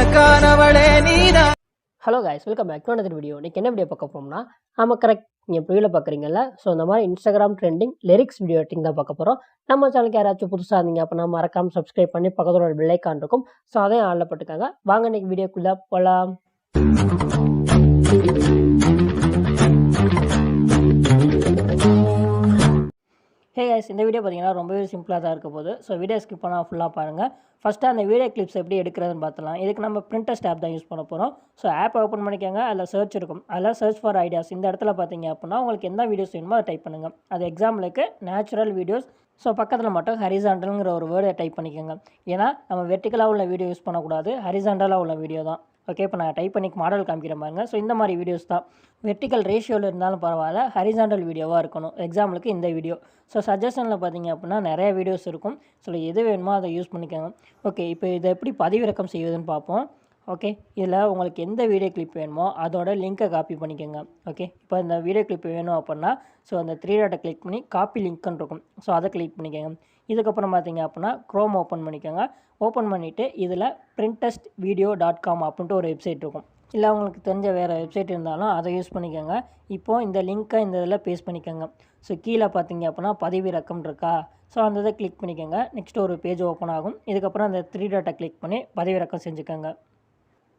எனக்கானவளே நீதான். Hello guys, welcome back to another video. இன்றைக்கி என்ன வீடியோ பார்க்க போகிறோம்னா, நம்ம கரெக்ட் நீங்கள் ப்ரிவியூவில் பார்க்குறீங்கல்ல, ஸோ இந்த மாதிரி Instagram trending lyrics video editing தான் பார்க்க போகிறோம். நம்ம சேனலுக்கு யாராச்சும் புதுசாக இருந்தீங்க அப்படின்னா மறக்காமல் சப்ஸ்கிரைப் பண்ணி பக்கத்தோட பெல் ஐக்கான் இருக்கும், ஸோ அதையும் ஆளில் போட்டுக்காங்க. வாங்க இன்றைக்கி வீடியோக்குள்ளே போகலாம். ஹே கைஸ், இந்த வீடியோ பார்த்தீங்கன்னா ரொம்பவே சிம்பிளாக தான் இருக்க போகுது. ஸோ வீடியோ ஸ்கிப் பண்ணால் ஃபுல்லாக பாருங்கள். ஃபஸ்ட்டு அந்த வீடியோ கிளிப்ஸ் எப்படி எடுக்கிறதுன்னு பார்த்துலாம். இதுக்கு நம்ம பிரிண்டஸ்ட் ஆப் தான் யூஸ் பண்ண போகிறோம். ஸோ ஆப் ஓப்பன் பண்ணிக்கோங்க. அதில் சர்ச் இருக்கும், அதில் சர்ச் ஃபார் ஐடியாஸ். இந்த இடத்துல பார்த்தீங்க அப்படின்னா உங்களுக்கு எந்த வீடியோஸ் வேணுமோ அதை டைப் பண்ணுங்கள். அது எக்ஸாம்பிளுக்கு நேச்சுரல் வீடியோஸ். ஸோ பக்கத்தில் மட்டும் ஹரிசாண்டல்ங்கிற ஒரு வேர்டை டைப் பண்ணிக்கோங்க. ஏன்னா நம்ம வெர்டிக்கலாக உள்ள வீடியோ யூஸ் பண்ணக்கூடாது, ஹரிசாண்டலாக உள்ள வீடியோ தான். ஓகே, இப்போ நான் டைப் பண்ணி மாடல் காமிக்கிறேன் பாருங்க. ஸோ இந்த மாதிரி வீடியோஸ் தான். வெர்டிக்கல் ரேஷியோவில் இருந்தாலும் பரவாயில்ல, ஹரிசாண்டல் வீடியோவாக இருக்கணும். எக்ஸாம்பிளுக்கு இந்த வீடியோ. ஸோ சஜஷனில் பார்த்தீங்க அப்படின்னா நிறைய வீடியோஸ் இருக்கும். ஸோ எது வேணுமோ அதை யூஸ் பண்ணிக்கோங்க. ஓகே, இப்போ இதை எப்படி பதிவிறக்கம் செய்வதுன்னு பார்ப்போம். ஓகே, இதில் உங்களுக்கு எந்த வீடியோ கிளிப் வேணுமோ அதோட லிங்க்கை காப்பி பண்ணிக்கோங்க. ஓகே, இப்போ இந்த வீடியோ கிளிப் வேணும் அப்படின்னா ஸோ அந்த 3 டாட்டை கிளிக் பண்ணி காப்பி லிங்க்னு இருக்கும், ஸோ அதை கிளிக் பண்ணிக்கோங்க. இதுக்கப்புறம் பார்த்தீங்க அப்படின்னா க்ரோம் ஓப்பன் பண்ணிக்கோங்க. ஓப்பன் பண்ணிவிட்டு இதில் printestvideo.com அப்படின்ட்டு ஒரு வெப்சைட் இருக்கும். இல்லை உங்களுக்கு தெரிஞ்ச வேறு வெப்சைட் இருந்தாலும் அதை யூஸ் பண்ணிக்கோங்க. இப்போது இந்த லிங்க்கை இந்த இதில் பேஸ்ட் பண்ணிக்கோங்க. ஸோ கீழே பார்த்தீங்க அப்படின்னா பதிவிறக்கம் இருக்கா, ஸோ அந்த இதை கிளிக் பண்ணிக்கோங்க. நெக்ஸ்ட் ஒரு பேஜ் ஓப்பன் ஆகும். இதுக்கப்புறம் அந்த 3 டாட்டை கிளிக் பண்ணி பதிவிறக்கம் செஞ்சுக்கோங்க.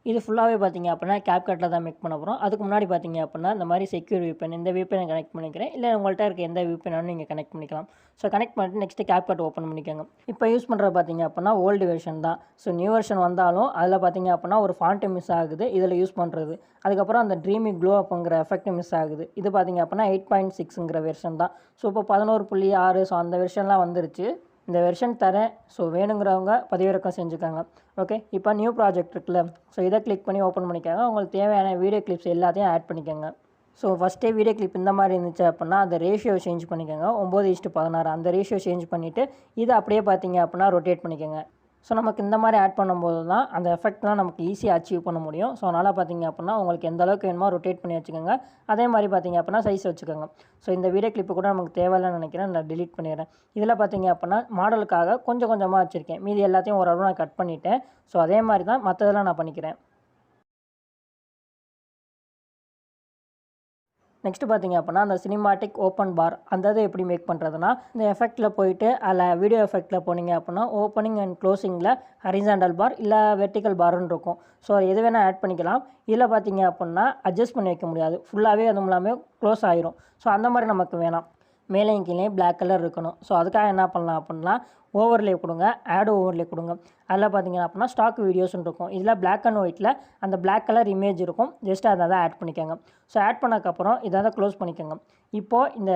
இது ஃபுல்லாகவே பார்த்தீங்க அப்படின்னா கேப்கட்டில் தான் மேக் பண்ண போகிறோம். அதுக்கு முன்னாடி பார்த்தீங்க அப்படின்னா இந்த மாதிரி செக்யூர் வியூபென், இந்த வியூபெனை கனெக்ட் பண்ணிக்கிறேன். இல்லை உங்கள்கிட்ட இருக்க எந்த வியூபெனாலும் நீங்கள் கனெக்ட் பண்ணிக்கலாம். ஸோ கனெக்ட் பண்ணிட்டு நெக்ஸ்ட்டு கேப்கட் ஓப்பன் பண்ணிக்கோங்க. இப்போ யூஸ் பண்ணுறது பார்த்தீங்க அப்படின்னா ஓல்டு வெர்ஷன் தான். ஸோ நியூ வெர்ஷன் வந்தாலும் அதில் பார்த்தீங்க அப்படின்னா ஒரு ஃபாண்ட்டு மிஸ் ஆகுது இதில் யூஸ் பண்ணுறது. அதுக்கப்புறம் அந்த ட்ரீமி க்ளோ அப்புங்கிற எஃபெக்ட் மிஸ் ஆகுது. இது பார்த்தீங்க அப்படின்னா 8.6ங்கிற வெர்ஷன் தான். ஸோ இப்போ 11.6 ஸோ அந்த வெர்ஷன்லாம் வந்துருச்சு. இந்த வெர்ஷன் தரேன், ஸோ வேணுங்கிறவங்க பதிவிறக்கம் செஞ்சுக்காங்க. ஓகே, இப்போ நியூ ப்ராஜெக்ட் இருக்குல்ல, ஸோ இதை கிளிக் பண்ணி ஓப்பன் பண்ணிக்காங்க. உங்களுக்கு தேவையான வீடியோ கிளிப்ஸ் எல்லாத்தையும் ஆட் பண்ணிக்கோங்க. ஸோ ஃபஸ்ட்டே வீடியோ கிளிப் இந்த மாதிரி இருந்துச்சு அப்படின்னா அந்த ரேஷியோ சேஞ்ச் பண்ணிக்கோங்க. 9:16 அந்த ரேஷியோ சேஞ்ச் பண்ணிவிட்டு இதை அப்படியே பார்த்தீங்க அப்படின்னா ரொட்டேட் பண்ணிக்கோங்க. ஸோ நமக்கு இந்த மாதிரி ஆட் பண்ணும்போது தான் அந்த எஃபெக்ட்லாம் நமக்கு ஈஸியாக அச்சீவ் பண்ண முடியும். ஸோ அதனால் பார்த்தீங்க அப்படின்னா உங்களுக்கு எந்த அளவுக்கு வேணுமோ ரொட்டேட் பண்ணி வச்சுக்கோங்க. அதே மாதிரி பார்த்தீங்க அப்படின்னா சைஸ் வச்சுக்கோங்க. ஸோ இந்த வீடியோ கிளிப்பு கூட நமக்கு தேவையில்லைன்னு நினைக்கிறேன், நான் டிலீட் பண்ணிடுறேன். இதில் பார்த்தீங்க அப்படின்னா மாடலுக்காக கொஞ்சம் கொஞ்சமாக வச்சுருக்கேன், மீதி எல்லாத்தையும் ஓரளவு நான் கட் பண்ணிவிட்டேன். ஸோ அதே மாதிரி தான் மற்றதெல்லாம் நான் பண்ணிக்கிறேன். நெக்ஸ்ட்டு பார்த்தீங்க அப்படின்னா அந்த சினிமாட்டிக் ஓப்பன் பார் அந்த இதை எப்படி மேக் பண்ணுறதுனா, இந்த எஃபெக்ட்டில் போயிட்டு அதில் வீடியோ எஃபெக்ட்டில் போனீங்க அப்படின்னா ஓப்பனிங் அண்ட் க்ளோசிங்கில் ஹரிசாண்டல் பார் இல்லை வெர்டிக்கல் பார்னு இருக்கும். ஸோ எது வேணால் ஆட் பண்ணிக்கலாம். இதில் பார்த்தீங்க அப்படின்னா அட்ஜஸ்ட் பண்ணி வைக்க முடியாது, ஃபுல்லாகவே அதுவும் இல்லாமல் க்ளோஸ் ஆகிரும். ஸோ அந்த மாதிரி நமக்கு வேணாம், மேலேயும் கீழே பிளாக் கலர் இருக்கணும். ஸோ அதுக்காக என்ன பண்ணலாம் அப்படின்னா ஓவர்லே கொடுங்க, ஆட் ஓவர்லே கொடுங்க. அதில் பார்த்தீங்கன்னா அப்படின்னா ஸ்டாக் வீடியோஸ்னு இருக்கும். இதில் பிளாக் அண்ட் ஒயிட்டில் அந்த பிளாக் கலர் இமேஜ் இருக்கும், ஜஸ்ட் அதை தான் ஆட் பண்ணிக்கோங்க. ஸோ ஆட் பண்ணக்கப்புறம் இதை தான் க்ளோஸ் பண்ணிக்கோங்க. இப்போது இந்த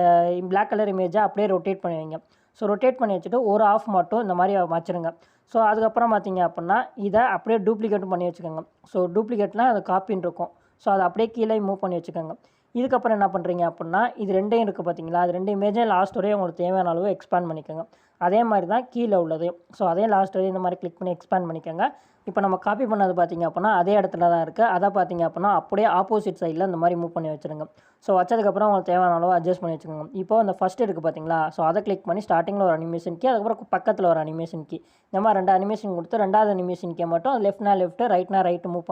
பிளாக் கலர் இமேஜை அப்படியே ரொட்டேட் பண்ணி வைங்க. ஸோ ரொட்டேட் பண்ணி வச்சுட்டு ஒரு ஆஃப் மட்டும் இந்த மாதிரி வச்சுருங்க. ஸோ அதுக்கப்புறம் பார்த்தீங்க அப்படின்னா இதை அப்படியே டூப்ளிகேட்டும் பண்ணி வச்சுக்கோங்க. ஸோ டூப்ளிகேட்னால் அது காப்பின்னு இருக்கும். ஸோ அதை அப்படியே கீழே மூவ் பண்ணி வச்சுக்கோங்க. இதுக்கப்புறம் என்ன பண்ணுறீங்க அப்படின்னா இது ரெண்டையும் இருக்குது பார்த்தீங்களா, அது 2 இமேஜும் லாஸ்ட் வரையும் உங்களுக்கு தேவையான அளவு எக்ஸ்பேண்ட் பண்ணிக்கோங்க. அதே மாதிரி தான் கீழே உள்ளது. ஸோ அதே லாஸ்ட் வரையும் இந்த மாதிரி கிளிக் பண்ணி எக்ஸ்பேண்ட் பண்ணிக்கோங்க. இப்போ நம்ம காப்பி பண்ணது பார்த்தீங்க அப்படின்னா அதே இடத்துல தான் இருக்குது. அதை பார்த்தீங்க அப்படின்னா அப்படியே ஆப்போசிட் சைடில் இந்த மாதிரி மூவ் பண்ணி வச்சுருங்க. ஸோ வச்சதுக்கப்புறம் உங்களுக்கு தேவையான அளவு அட்ஜஸ்ட் பண்ணி வச்சுக்கோங்க. இப்போ இந்த ஃபஸ்ட் இருக்குது பார்த்தீங்களா, ஸோ அதை கிளிக் பண்ணி ஸ்டார்டிங்கில் ஒரு அனிமேஷன் கீ, அதுக்கப்புறம் பக்கத்தில் ஒரு அனிமேஷன் கீ, இந்த மாதிரி 2 அனிமேஷன் கொடுத்து 2வது அனிமேஷன் கீ மட்டும் லெஃப்ட்னா லெஃப்ட்டு ரைட்னா ரைட்டு மூவ்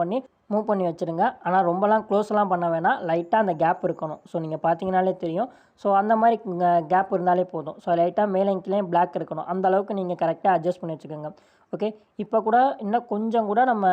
பண்ணி வச்சுருங்க. ஆனால் ரொம்பலாம் க்ளோஸ்லாம் பண்ண வேணாம், லைட்டாக அந்த கேப் இருக்கணும். ஸோ நீங்கள் பார்த்தீங்கனாலே தெரியும். ஸோ அந்த மாதிரி கேப் இருந்தாலே போதும். ஸோ லைட்டாக மேலே கீழே பிளாக் இருக்கணும், அந்த அளவுக்கு நீங்கள் கரெக்டாக அட்ஜஸ்ட் பண்ணி வச்சுக்கோங்க. ஓகே, இப்போ கூட இன்னும் கொஞ்சம் கூட நம்ம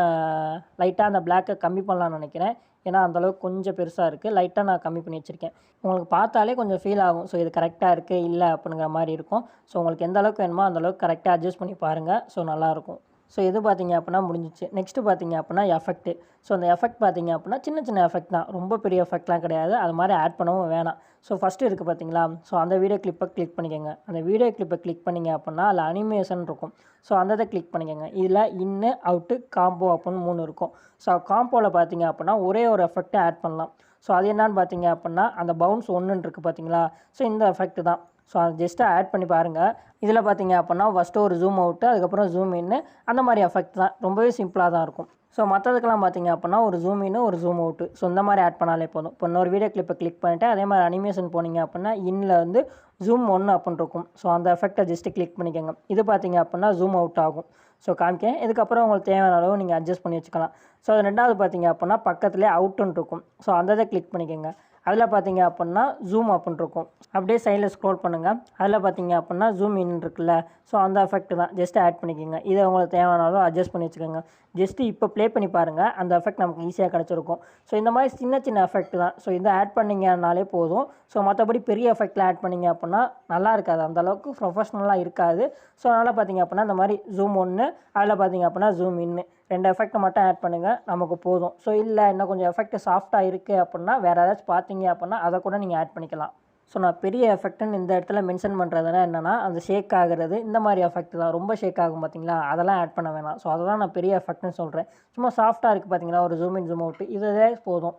லைட்டாக அந்த பிளாக்கை கம்மி பண்ணலான்னு நினைக்கிறேன். ஏன்னா அந்தளவுக்கு கொஞ்சம் பெருசாக இருக்குது, லைட்டாக நான் கம்மி பண்ணி வச்சுருக்கேன். உங்களுக்கு பார்த்தாலே கொஞ்சம் ஃபீல் ஆகும், ஸோ இது கரெக்டாக இருக்குது இல்லை அப்படிங்கிற மாதிரி இருக்கும். ஸோ உங்களுக்கு எந்த அளவுக்கு வேணுமோ அந்தளவுக்கு கரெக்டாக அட்ஜஸ்ட் பண்ணி பாருங்கள். ஸோ நல்லாயிருக்கும். ஸோ இது பார்த்தீங்க அப்படின்னா முடிஞ்சிச்சு. நெக்ஸ்ட்டு பார்த்தீங்க அப்படின்னா எஃபெக்ட்டு. ஸோ அந்த எஃபெக்ட் பார்த்தீங்க அப்படின்னா சின்ன சின்ன எஃபெக்ட் தான், ரொம்ப பெரிய எஃபெக்ட்லாம் கிடையாது. அது மாதிரி ஆட் பண்ணவும் வேணாம். ஸோ ஃபஸ்ட்டு இருக்குது பார்த்தீங்களா, ஸோ அந்த வீடியோ கிளிப்பை கிளிக் பண்ணிக்கோங்க. அந்த வீடியோ கிளிப்பை கிளிக் பண்ணிங்க அப்படின்னா அதில் அனிமேஷன் இருக்கும். ஸோ அந்த இதை கிளிக் பண்ணிக்கோங்க. இதில் இன்னு அவுட்டு காம்போ அப்படின்னு 3 இருக்கும். ஸோ காம்போவில் பார்த்தீங்க அப்படின்னா ஒரே ஒரு எஃபெக்ட்டை ஆட் பண்ணலாம். ஸோ அது என்னான்னு பார்த்தீங்க அப்படின்னா அந்த பவுன்ஸ் 1 இருக்குது பார்த்தீங்களா, ஸோ இந்த எஃபெக்ட் தான். ஸோ அதை ஜஸ்ட்டு ஆட் பண்ணி பாருங்கள். இதில் பார்த்தீங்க அப்படின்னா ஃபஸ்ட்டு ஒரு ஜூம் அவுட்டு, அதுக்கப்புறம் ஜூம் இன்னு, அந்த மாதிரி எஃபெக்ட் தான். ரொம்பவே சிம்பிளாக தான் இருக்கும். ஸோ மற்றதுக்கெல்லாம் பார்த்தீங்க அப்படின்னா ஒரு ஜூம் இன்னு, ஒரு ஜூம் அவுட்டு, ஸோ இந்த மாதிரி ஆட் பண்ணாலே போதும். இப்போ இன்னொரு வீடியோ கிளிப்பை கிளிக் பண்ணிவிட்டு அதே மாதிரி அனிமேஷன் போனீங்க அப்படின்னா இன்னில் வந்து ஜூம் 1 அப்படின்னு இருக்கும். ஸோ அந்த எஃபெக்டை ஜஸ்ட்டு கிளிக் பண்ணிக்கோங்க. இது பார்த்தீங்க அப்படின்னா ஜூம் அவுட் ஆகும். ஸோ காமிக்கேன். இதுக்கப்புறம் உங்களுக்கு தேவையான அளவு நீங்கள் அட்ஜஸ்ட் பண்ணி வச்சுக்கலாம். ஸோ அது ரெண்டாவது பார்த்தீங்க அப்படின்னா பக்கத்துலேயே அவுட்டுன்னு இருக்கும். ஸோ அந்த இதை கிளிக் பண்ணிக்கோங்க. அதில் பார்த்தீங்க அப்படின்னா ஜூம் அப்படின்னு இருக்கும். அப்படியே சைடில் ஸ்க்ரோல் பண்ணுங்கள். அதில் பார்த்தீங்க அப்படின்னா ஜூம் இன் இருக்குல்ல, ஸோ அந்த எஃபெக்ட் தான் ஜஸ்ட்டு ஆட் பண்ணிக்கோங்க. இதை உங்களுக்கு தேவையான அளவு அட்ஜஸ்ட் பண்ணி வச்சுக்கோங்க. ஜஸ்ட்டு இப்போ ப்ளே பண்ணி பாருங்கள், அந்த எஃபெக்ட் நமக்கு ஈஸியாக கிடச்சிருக்கும். ஸோ இந்த மாதிரி சின்ன சின்ன எஃபெக்ட் தான். ஸோ இதை ஆட் பண்ணிங்கனாலே போதும். ஸோ மற்றபடி பெரிய எஃபெக்டில் ஆட் பண்ணிங்க அப்படின்னா நல்லா இருக்காது, அந்தளவுக்கு ப்ரொஃபஷ்னலாக இருக்காது. ஸோ அதனால் பார்த்தீங்க அப்படின்னா இந்த மாதிரி ஜூம் 1, அதில் பார்த்தீங்க அப்படின்னா ஜூம் இன்னு, 2 எஃபெக்ட்டை மட்டும் ஆட் பண்ணுங்கள், நமக்கு போதும். ஸோ இல்லை இன்னும் கொஞ்சம் எஃபெக்ட் சாஃப்ட்டாக இருக்குது அப்படின்னா வேறு ஏதாச்சும் பார்த்தீங்க அப்படின்னா அதை கூட நீங்கள் ஆட் பண்ணிக்கலாம். ஸோ நான் பெரிய எஃபெக்ட்டுன்னு இந்த இடத்துல மென்ஷன் பண்ணுறதுனா என்னென்னா அந்த ஷேக் ஆகிறது, இந்த மாதிரி எஃபெக்ட் தான். ரொம்ப ஷேக் ஆகும் பார்த்தீங்களா, அதெல்லாம் ஆட் பண்ண வேணாம். ஸோ அதை தான் நான் பெரிய எஃபெக்ட்னு சொல்கிறேன். சும்மா சாஃப்ட்டாக இருக்குது பார்த்தீங்களா, ஒரு ஜூம் இன் ஜூம் அவுட், இதுவே போதும்.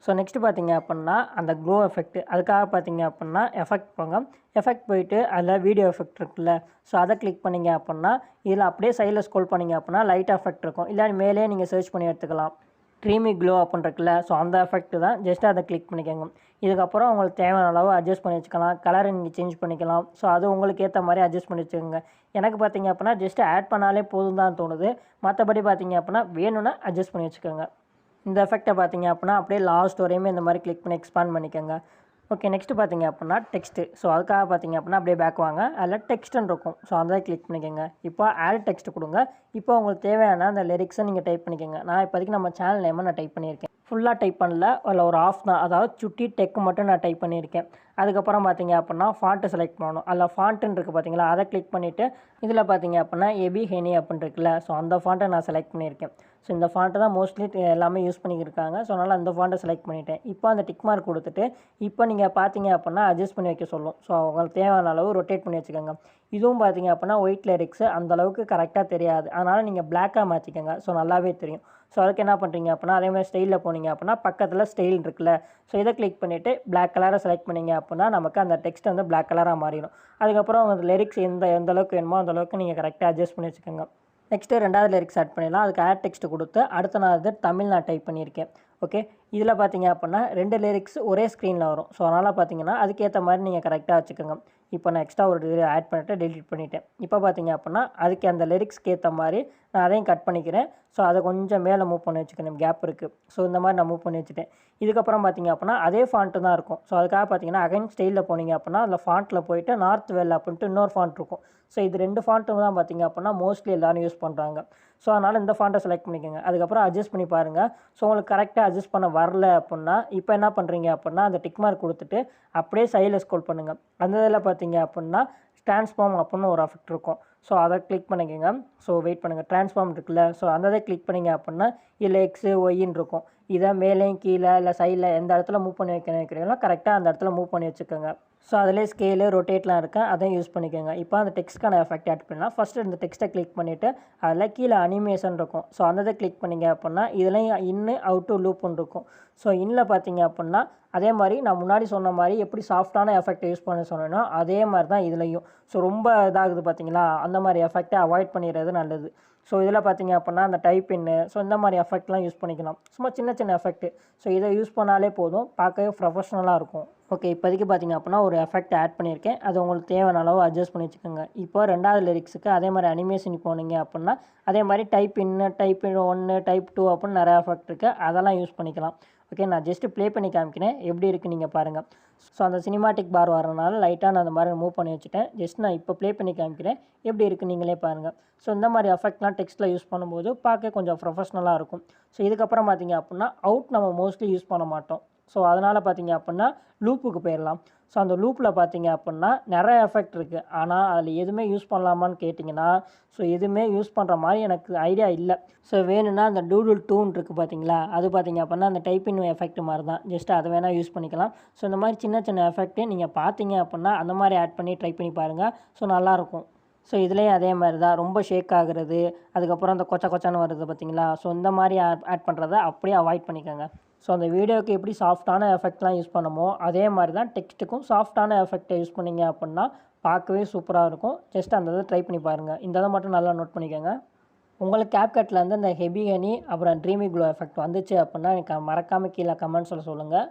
ஸோ நெக்ஸ்ட்டு பார்த்தீங்க அப்படின்னா அந்த க்ளோ எஃபெக்ட், அதுக்காக பார்த்தீங்க அப்படின்னா எஃபெக்ட் போங்க. எஃபெக்ட் போயிட்டு அதில் வீடியோ எஃபெக்ட் இருக்குல்ல, ஸோ அதை கிளிக் பண்ணிங்க அப்படின்னா இதில் அப்படியே சைடில் ஸ்க்ரோல் பண்ணிங்க அப்படின்னா லைட் எஃபெக்ட் இருக்கும். இல்லை மேலே நீங்கள் சர்ச் பண்ணி எடுத்துக்கலாம். ட்ரீமி க்ளோ அப்படின்னு இருக்குல்ல, ஸோ அந்த எஃபெக்ட் தான். ஜஸ்ட்டு அதை கிளிக் பண்ணிக்கோங்க. இதுக்கப்புறம் உங்களுக்கு தேவையான அளவு அட்ஜஸ்ட் பண்ணி வச்சுக்கலாம். கலரை நீங்கள் சேஞ்ச் பண்ணிக்கலாம். ஸோ அது உங்களுக்கு ஏற்ற மாதிரி அட்ஜஸ்ட் பண்ணி வச்சுக்கோங்க. எனக்கு பார்த்தீங்க அப்படின்னா ஜஸ்ட்டு ஆட் பண்ணாலே போதும் தான் தோணுது. மற்றபடி பார்த்தீங்க அப்படின்னா வேணும்னா அட்ஜஸ்ட் பண்ணி வச்சுக்கோங்க. இந்த எஃபெக்ட்டை பார்த்தீங்க அப்படின்னா அப்படியே லாஸ்ட் வரையுமே இந்த மாதிரி கிளிக் பண்ணி எக்ஸ்பாண்ட் பண்ணிக்கோங்க. ஓகே, நெக்ஸ்ட்டு பார்த்தீங்க அப்படின்னா டெக்ஸ்ட்டு. ஸோ அதுக்காக பார்த்தீங்க அப்படின்னா அப்படியே பேக் வாங்க. அதில் டெக்ஸ்ட்டுன்னு இருக்கும். ஸோ அதை கிளிக் பண்ணிக்கோங்க. இப்போ ஆட் டெக்ஸ்ட் கொடுங்க. இப்போ உங்களுக்கு தேவையான அந்த லிரிக்ஸை நீங்கள் டைப் பண்ணிக்கோங்க. நான் இப்போதைக்கு நம்ம சேனல் நேமை நான் டைப் பண்ணியிருக்கேன். ஃபுல்லாக டைப் பண்ணல, அதில் ஒரு ஆஃப் தான், அதாவது சுட்டி டெக் மட்டும் நான் டைப் பண்ணியிருக்கேன். அதுக்கப்புறம் பார்த்தீங்க அப்படின்னா ஃபாண்ட்டு செலக்ட் பண்ணணும். அதில் ஃபாண்ட்டுன்னு இருக்குது பார்த்தீங்களா, அதை கிளிக் பண்ணிவிட்டு இதில் பார்த்தீங்க அப்படின்னா எபி ஹெனி அப்படின்னு இருக்குல்ல, ஸோ அந்த ஃபாண்ட்டை நான் செலக்ட் பண்ணியிருக்கேன். ஸோ இந்த ஃபாண்ட்டு தான் மோஸ்ட்லி எல்லாமே யூஸ் பண்ணியிருக்காங்க. ஸோ அதனால் அந்த ஃபாண்ட்டை செலக்ட் பண்ணிவிட்டேன். இப்போ அந்த டிக் மார்க் கொடுத்துட்டு இப்போ நீங்கள் பார்த்தீங்க அப்படின்னா அட்ஜஸ்ட் பண்ணி வைக்க சொல்லும். ஸோ உங்களுக்கு தேவையான அளவு ரொட்டேட் பண்ணி வச்சுக்கோங்க. இதுவும் பார்த்தீங்க அப்படின்னா ஒயிட் லிரிக்ஸு அந்தளவுக்கு கரெக்டாக தெரியாது, அதனால் நீங்கள் பிளாக்காக மாற்றிக்கோங்க. ஸோ நல்லாவே தெரியும். ஸோ அதுக்கு என்ன பண்ணுறீங்க அப்படின்னா அதேமாதிரி ஸ்டைலில் போனீங்க அப்படின்னா பக்கத்தில் ஸ்டைல் இருக்குல்ல, ஸோ இதை கிளிக் பண்ணிவிட்டு பிளாக் கலரை செலக்ட் பண்ணிங்க அப்படின்னா நமக்கு அந்த டெக்ஸ்ட் வந்து பிளாக் கலராக மாறிடும். அதுக்கப்புறம் அந்த லிரிக்ஸ் எந்த அளவுக்கு வேணுமோ அந்தளவுக்கு நீங்கள் கரெக்டாக அட்ஜஸ்ட் பண்ணி வச்சுக்கோங்க. நெக்ஸ்ட்டு ரெண்டாவது லிரிக்ஸ் ஆட் பண்ணிடலாம். அதுக்கு ஆட் டெக்ஸ்ட் கொடுத்து அடுத்த நான் வந்து தமிழ் நான் டைப் பண்ணியிருக்கேன். ஓகே, இதில் பார்த்தீங்க அப்படின்னா 2 லிரிக்ஸ் ஒரே ஸ்க்ரீனில் வரும். ஸோ அதனால் பார்த்தீங்கன்னா அதுக்கேற்ற மாதிரி நீங்கள் கரெக்டாக வச்சுக்கோங்க. இப்போ நான் எக்ஸ்ட்ரா ஒரு ஆட் பண்ணிவிட்டு டெலிட் பண்ணிவிட்டேன். இப்போ பார்த்தீங்க அப்படின்னா அதுக்கு அந்த லிரிக்ஸ்க்கு ஏற்ற மாதிரி நான் அதையும் கட் பண்ணிக்கிறேன். ஸோ அதை கொஞ்சம் மேலே மூவ் பண்ணி வச்சுக்கணும், கேப் இருக்குது. ஸோ இந்த மாதிரி நான் மூவ் பண்ணி வச்சுட்டேன். இதுக்கப்புறம் பார்த்தீங்க அப்படின்னா அதே ஃபாண்ட்டு தான் இருக்கும். ஸோ அதுக்காக பார்த்தீங்கன்னா அகைன் ஸ்டைலில் போனீங்க அப்படின்னா அதில் ஃபாண்ட்டில் போயிட்டு நார்த் வெல் அப்படின்ட்டு இன்னொரு ஃபாண்ட் இருக்கும். ஸோ இது 2 ஃபாண்ட்டு தான் பார்த்தீங்க அப்படின்னா மோஸ்ட்லி எல்லோரும் யூஸ் பண்ணுறாங்க. ஸோ அதனால் இந்த ஃபாண்ட்டை செலக்ட் பண்ணிக்கோங்க. அதுக்கப்புறம் அட்ஜஸ்ட் பண்ணி பாருங்கள். ஸோ உங்களுக்கு கரெக்டாக அட்ஜஸ்ட் பண்ண வரல அப்படின்னா இப்போ என்ன பண்ணுறீங்க அப்படின்னா அந்த டிக் மார்க் கொடுத்துட்டு அப்படியே சைடில் ஸ்க்ரோல் பண்ணுங்கள். அந்த இதில் பார்த்தீங்க அப்படின்னா ட்ரான்ஸ்ஃபார்ம் அப்படின்னு ஒரு எஃபெக்ட் இருக்கும். ஸோ அதை கிளிக் பண்ணிக்கோங்க. ஸோ வெயிட் பண்ணுங்கள், ட்ரான்ஸ்ஃபார்ம் இருக்குல்ல, ஸோ அந்த இதை கிளிக் பண்ணிங்க அப்படின்னா இதில் எக்ஸு ஒய்ன்னு இருக்கும். இதை மேலேயும் கீழே இல்லை சைடில் எந்த இடத்துல மூவ் பண்ணி வைக்க நினைக்கிறீங்களோ கரெக்டாக அந்த இடத்துல மூவ் பண்ணி வச்சுக்கோங்க. ஸோ அதிலே ஸ்கேலு ரொட்டேட்லாம் இருக்கா, அதையும் யூஸ் பண்ணிக்கோங்க. இப்போ அந்த டெக்ஸ்ட்க்கான எஃபெக்ட் ஆட் பண்ணலாம். ஃபஸ்ட்டு இந்த டெக்ஸ்ட்டை கிளிக் பண்ணிவிட்டு அதில் கீழே அனிமேஷன் இருக்கும். ஸோ அந்த இதை கிளிக் பண்ணிங்க அப்படின்னா இதுலேயும் இன்னு அவுட்டு லூப்புன்னு இருக்கும். ஸோ இன்னில் பார்த்தீங்க அப்படின்னா அதே மாதிரி நான் முன்னாடி சொன்ன மாதிரி எப்படி சாஃப்டான எஃபெக்ட் யூஸ் பண்ண சொன்னேனோ அதே மாதிரி தான் இதுலேயும். ஸோ ரொம்ப இதாகுது பார்த்தீங்களா, அந்த மாதிரி எஃபெக்டை அவாய்ட் பண்ணிடுறது நல்லது. ஸோ இதில் பார்த்தீங்க அப்படின்னா அந்த டைப் இன்னு, ஸோ இந்த மாதிரி எஃபெக்ட்லாம் யூஸ் பண்ணிக்கலாம். சும்மா சின்ன சின்ன எஃபெக்ட்டு. ஸோ இதை யூஸ் பண்ணாலே போதும், பார்க்கவே ப்ரொஃபஷ்னலாக இருக்கும். ஓகே, இப்போதைக்கு பார்த்தீங்க அப்படின்னா ஒரு எஃபெக்ட் ஆட் பண்ணியிருக்கேன். அது உங்களுக்கு தேவையான அளவு அட்ஜஸ்ட் பண்ணி வச்சுக்கோங்க. இப்போ ரெண்டாவது லிரிக்ஸுக்கு அதே மாதிரி அனிமேஷன் போனீங்க அப்படின்னா அதே மாதிரி டைப் இன்னு, டைப் 1, டைப் 2 அப்படின்னு நிறையா எஃபெக்ட் இருக்குது, அதெல்லாம் யூஸ் பண்ணிக்கலாம். ஓகே, நான் ஜஸ்ட்டு ப்ளே பண்ணி காமிக்கிறேன், எப்படி இருக்குது நீங்கள் பாருங்கள். ஸோ அந்த சினிமாட்டிக் பார் வரனால லைட்டாக நான் அந்த மாதிரி மூவ் பண்ணி வச்சுட்டேன். ஜஸ்ட் நான் இப்போ ப்ளே பண்ணி காமிக்கிறேன், எப்படி இருக்குது நீங்களே பாருங்கள். ஸோ இந்த மாதிரி எஃபெக்ட்லாம் டெக்ஸ்ட்டில் யூஸ் பண்ணும்போது பார்க்க கொஞ்சம் ப்ரொஃபஷ்னலாக இருக்கும். ஸோ இதுக்கப்புறம் பார்த்தீங்க அப்படின்னா அவுட் நம்ம மோஸ்ட்லி யூஸ் பண்ண மாட்டோம். ஸோ அதனால் பார்த்தீங்க அப்படின்னா லூப்புக்கு போயிடலாம். ஸோ அந்த லூப்பில் பார்த்தீங்க அப்படின்னா நிறைய எஃபெக்ட் இருக்குது, ஆனால் அதில் எதுவுமே யூஸ் பண்ணலாமான்னு கேட்டிங்கன்னா ஸோ எதுவுமே யூஸ் பண்ணுற மாதிரி எனக்கு ஐடியா இல்லை. ஸோ வேணும்னா அந்த டூடுல் டூன் இருக்குது பார்த்தீங்களா, அது பார்த்தீங்க அப்படின்னா அந்த டைப்பிங் எஃபெக்ட் மாதிரி தான், ஜஸ்ட் அதை வேணால் யூஸ் பண்ணிக்கலாம். ஸோ இந்த மாதிரி சின்ன சின்ன எஃபெக்ட்டு நீங்கள் பார்த்தீங்க அப்படின்னா அந்த மாதிரி ஆட் பண்ணி ட்ரை பண்ணி பாருங்கள். ஸோ நல்லாயிருக்கும். ஸோ இதுலேயும் அதே மாதிரி தான் ரொம்ப ஷேக் ஆகுறது, அதுக்கப்புறம் அந்த கொச்ச கொச்சான்னு வருது பார்த்தீங்களா, ஸோ இந்த மாதிரி ஆட் பண்ணுறத அப்படியே அவாய்ட் பண்ணிக்கோங்க. ஸோ அந்த வீடியோவுக்கு எப்படி சாஃப்டான எஃபெக்ட்லாம் யூஸ் பண்ணமோ அதே மாதிரி தான் டெக்ஸ்ட்டுக்கும் சாஃப்டான எஃபெக்டை யூஸ் பண்ணிங்க அப்படின்னா பார்க்கவே சூப்பராக இருக்கும். ஜஸ்ட் அந்த இதை ட்ரை பண்ணி பாருங்கள். இந்த இதை மட்டும் நல்லா நோட் பண்ணிக்கோங்க. உங்களுக்கு CapCutல வந்து இந்த ஹெபி ஹனி அப்புறம் ட்ரீமி க்ளோ எஃபெக்ட் வந்துச்சு அப்படின்னா எனக்கு மறக்காமல் கீழே கமெண்ட்ஸில் சொல்லுங்கள்.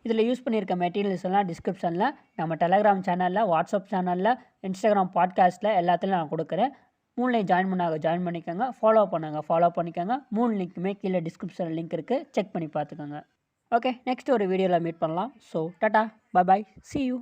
இதில் யூஸ் பண்ணியிருக்க மெட்டீரியல்ஸ் எல்லாம் டிஸ்கிரிப்ஷனில், நம்ம டெலகிராம் சேனலில், வாட்ஸ்அப் சேனலில், இன்ஸ்டாகிராம் பாட்காஸ்ட்டில் எல்லாத்துலையும் நான் கொடுக்குறேன். 3லையும் ஜாயின் பண்ணிக்கோங்க. ஃபாலோ பண்ணிக்கோங்க. 3 லிங்க்குமே கீழே டிஸ்கிரிப்ஷனில் லிங்க் இருக்குது. செக் பண்ணி பார்த்துக்கோங்க. ஓகே, நெக்ஸ்ட் ஒரு வீடியோவில் மீட் பண்ணலாம். So tata, bye, see you.